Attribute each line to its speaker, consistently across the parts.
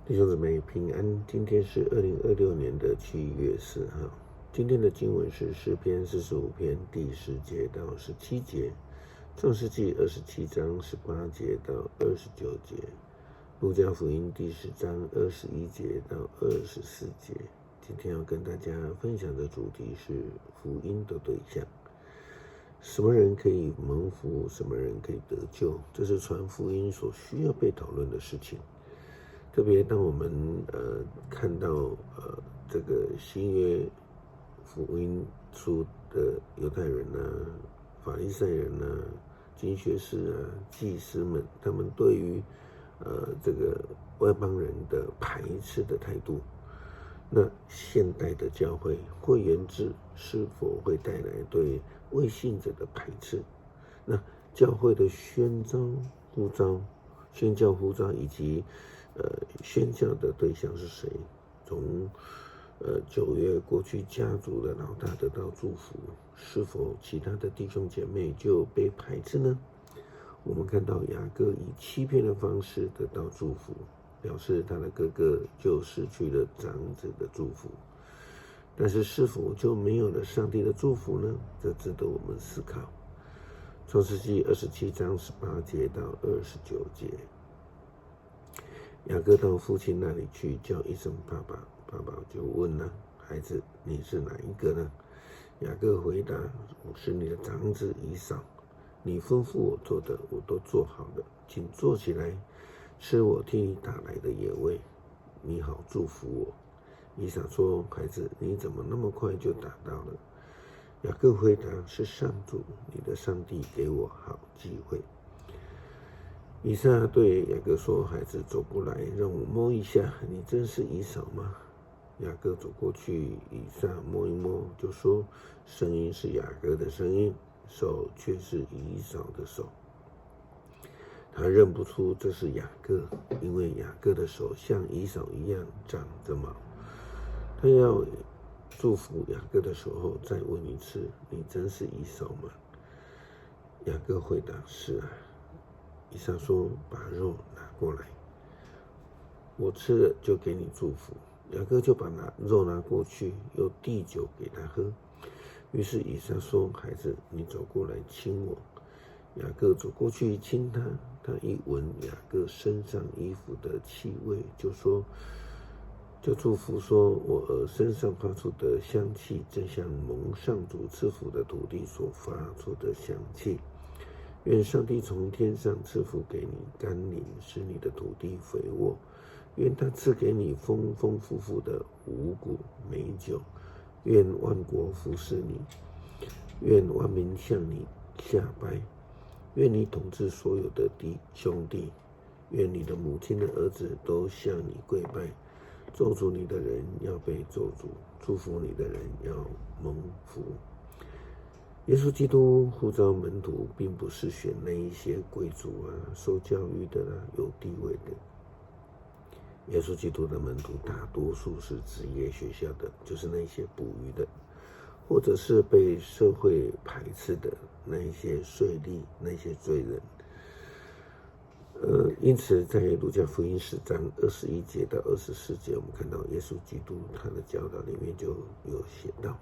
Speaker 1: 弟兄姊妹平安，今天是2026年7月4号。今天的经文是诗篇45篇第10节到17节，创世纪27章18节到29节，路加福音第10章21节到24节。今天要跟大家分享的主题是福音的对象。什么人可以蒙福，什么人可以得救，这是传福音所需要被讨论的事情。特别当我们看到这个新约福音书的犹太人法利赛人经学士祭司们，他们对于这个外邦人的排斥的态度，那现代的教会会员制是否会带来对未信者的排斥？那教会的宣教呼召以及宣教的对象是谁？从9月过去家族的老大得到祝福，是否其他的弟兄姐妹就被排斥呢？我们看到雅各以欺骗的方式得到祝福，表示他的哥哥就失去了长子的祝福，但是是否就没有了上帝的祝福呢？这值得我们思考。创世纪27章18节到29节，雅各到父亲那里去，叫一声爸爸，爸爸就问了，孩子，你是哪一个呢？雅各回答，我是你的长子以扫，你吩咐我做的我都做好了，请坐起来吃我替你打来的野味，你好祝福我。以扫说，孩子，你怎么那么快就打到了？雅各回答，是上主你的上帝给我好机会。以撒对雅各说，孩子，走过来让我摸一下，你真是以扫吗？雅各走过去，以撒摸一摸，就说，声音是雅各的声音，手却是以扫的手。他认不出这是雅各，因为雅各的手像以扫一样长着毛。他要祝福雅各的时候，再问一次，你真是以扫吗？雅各回答，是啊。以撒说，把肉拿过来，我吃了就给你祝福。雅各就把肉拿过去，又递酒给他喝。于是以撒说，孩子，你走过来亲我。雅各走过去亲他，他一闻雅各身上衣服的气味，就祝福说，我儿身上发出的香气，正像蒙上主赐福的土地所发出的香气。愿上帝从天上赐福给你甘霖，使你的土地肥沃。愿他赐给你丰丰富富的五谷美酒。愿万国服侍你，愿万民向你下拜。愿你统治所有的兄弟。愿你的母亲的儿子都向你跪拜。咒诅你的人要被咒诅，祝福你的人要蒙福。耶稣基督呼召门徒，并不是选那一些贵族受教育的有地位的。耶稣基督的门徒大多数是职业学校的，就是那些捕鱼的，或者是被社会排斥的那一些税吏，那些罪人。因此在路加福音10章21节到24节，我们看到耶稣基督他的教导里面就有写到，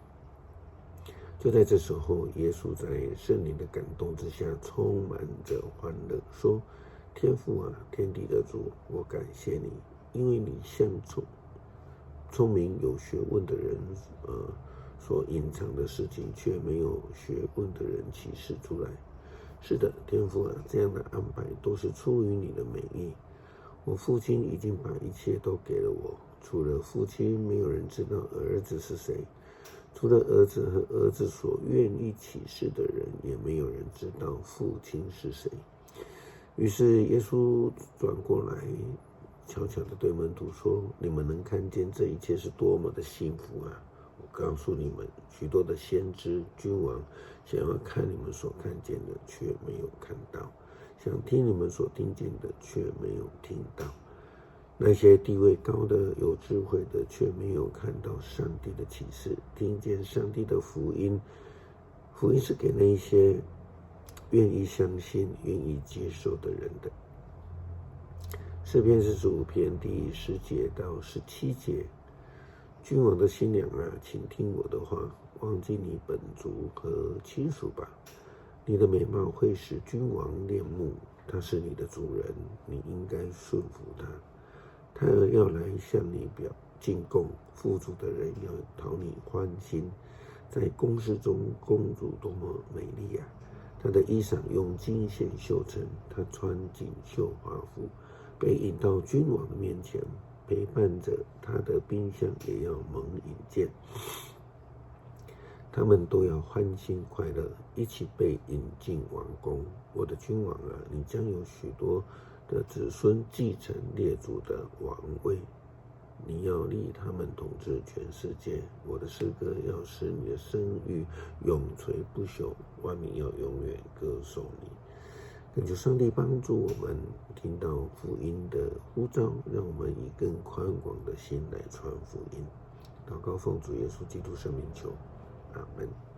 Speaker 1: 就在这时候，耶稣在圣灵的感动之下，充满着欢乐，说，天父啊，天地的主，我感谢你，因为你向聪明有学问的人所隐藏的事情，却没有学问的人启示出来。是的，天父啊，这样的安排都是出于你的美意。我父亲已经把一切都给了我，除了父亲，没有人知道儿子是谁，除了儿子和儿子所愿意启示的人，也没有人知道父亲是谁。于是耶稣转过来，悄悄地对门徒说，你们能看见这一切是多么的幸福啊！我告诉你们，许多的先知君王想要看你们所看见的，却没有看到；想听你们所听见的，却没有听到。那些地位高的、有智慧的，却没有看到上帝的启示，听见上帝的福音。福音是给那些愿意相信、愿意接受的人的。诗篇45篇第10节到17节。君王的新娘啊，请听我的话，忘记你本族和亲属吧。你的美貌会使君王恋慕，他是你的主人，你应该顺服他。他要来向你进贡，富足的人要讨你欢心。在宫室中，公主多么美丽啊！她的衣裳用金线绣成，她穿锦绣华服，被引到君王面前，陪伴着他的宾相也要蒙引荐。他们都要欢欣快乐，一起被引进王宫。我的君王啊，你将有许多的子孙继承列祖的王位，你要立他们统治全世界。我的诗歌要使你的声誉永垂不朽，万民要永远歌颂你。恳求上帝帮助我们听到福音的呼召，让我们以更宽广的心来传福音。祷告奉主耶稣基督圣名求，阿们。